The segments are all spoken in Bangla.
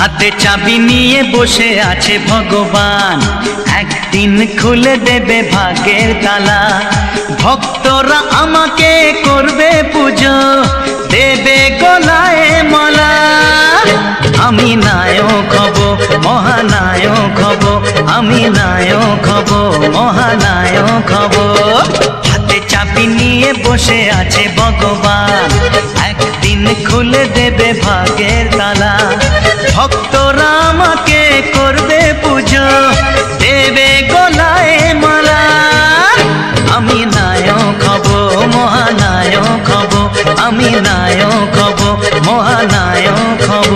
হাতে চাবি নিয়ে বসে আছে ভগবান, একদিন খুলে দেবে ভাগ্যের তালা। ভক্তরা আমাকে করবে পুজো, দেবে গলায় মালা। আমি নায়ক হব, মহানায়ক হব, আমি নায়ক হব, মহানায়ক হব। হাতে চাবি নিয়ে বসে আছে ভগবান, একদিন খুলে দেবে ভাগ্যের তালা। ভক্তরা আমাকে করবে পুজো, দেবে গলায় মালা। আমি নায়ক হব, মহানায়ক হব, আমি নায়ক হব, মহানায়ক হব।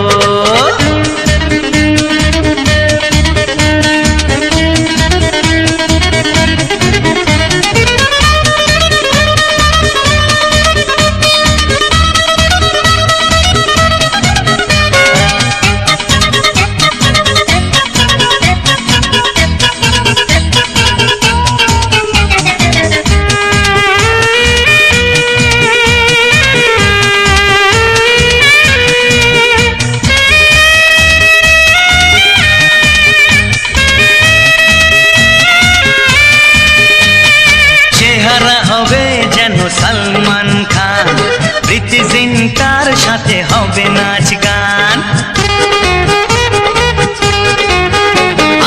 সলমান খান, প্রীতি জিন্টার সাথে হবে নাচ গান।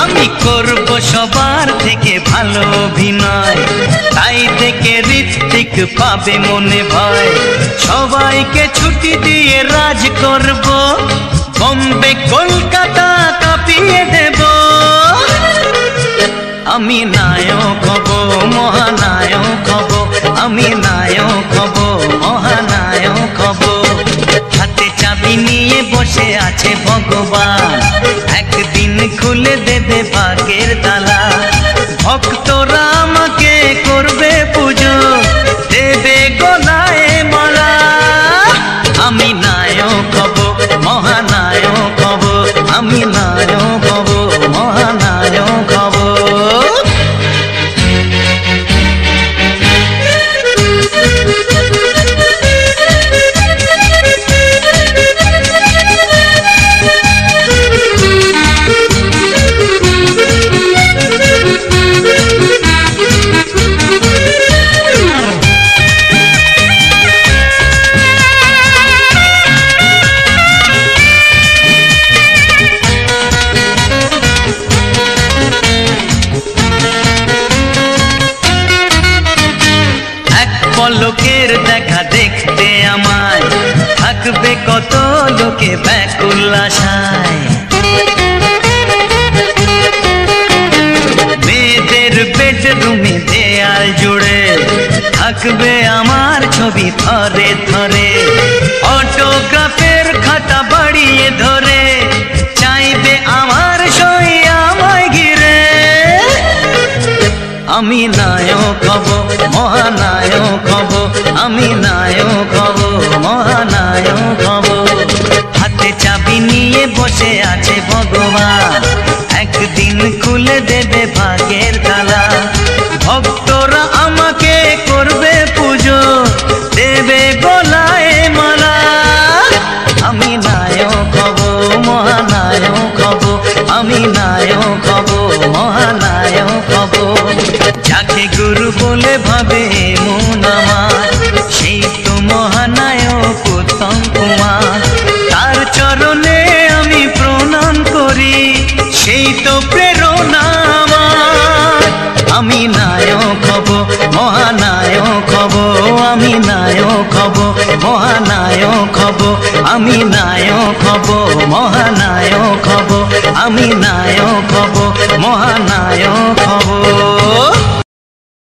আমি করব সবার থেকে ভালো অভিনয়, তাই থেকে ঋত্বিক পাবে মনে ভয়। সবাইকে ছুটি দিয়ে রাজ করব, বোম্বে কলকাতা কাঁপিয়ে দেব। আমি নায়ক হব, মহানায়ক হব, আমি নায়ক হব, মহানায়ক হব। হাতে চাবি নিয়ে বসে আছে ভগবান, একদিন খুলে দেবে ভাগ্যের তালা। ভক্তরা আমাকে করবে পুজো, দেবে গলায় মালা। আমি নায়ক হব, মহানায়ক হব, আমি নায়ক হব, মহানায়ক হব। লোকের দেখা দেখতে আমায় থাকবে কত লোকে ব্যাকুল আশায়। মেয়েদের বেডরুমে দেয়াল জুড়ে থাকবে আমার ছবি ধরে ধরে। অটোগ্রাফের খাতা বাড়িয়ে ধরে চাইবে আমার সই আমায় ঘিরে। আমি নায়ক হব, মহানায়ক হব, আমি নায়ক হব, মহানায়ক হব। হাতে চাবি নিয়ে বসে আছে ভগবান, একদিন খুলে দেবে ভাগ্যের তালা। ভক্তরা আমাকে করবে পুজো, দেবে গলায় মালা। আমি নায়ক হব, মহানায়ক হব, আমি নায়ক হব, মহানায়ক হব। যাকে গুরু বলে ভাবে মন আমার, সেই তো মহানায়ক উত্তম কুমার। তার চরণে আমি প্রণাম করি, সেই তো প্রেরণা আমার। আমি নায়ক হব, মহানায়ক হব, আমি নায়ক হব, মহানায়ক হব, আমি নায়ক হব, মহানায়ক হব, আমি নায়ক হব, মহানায়ক হব।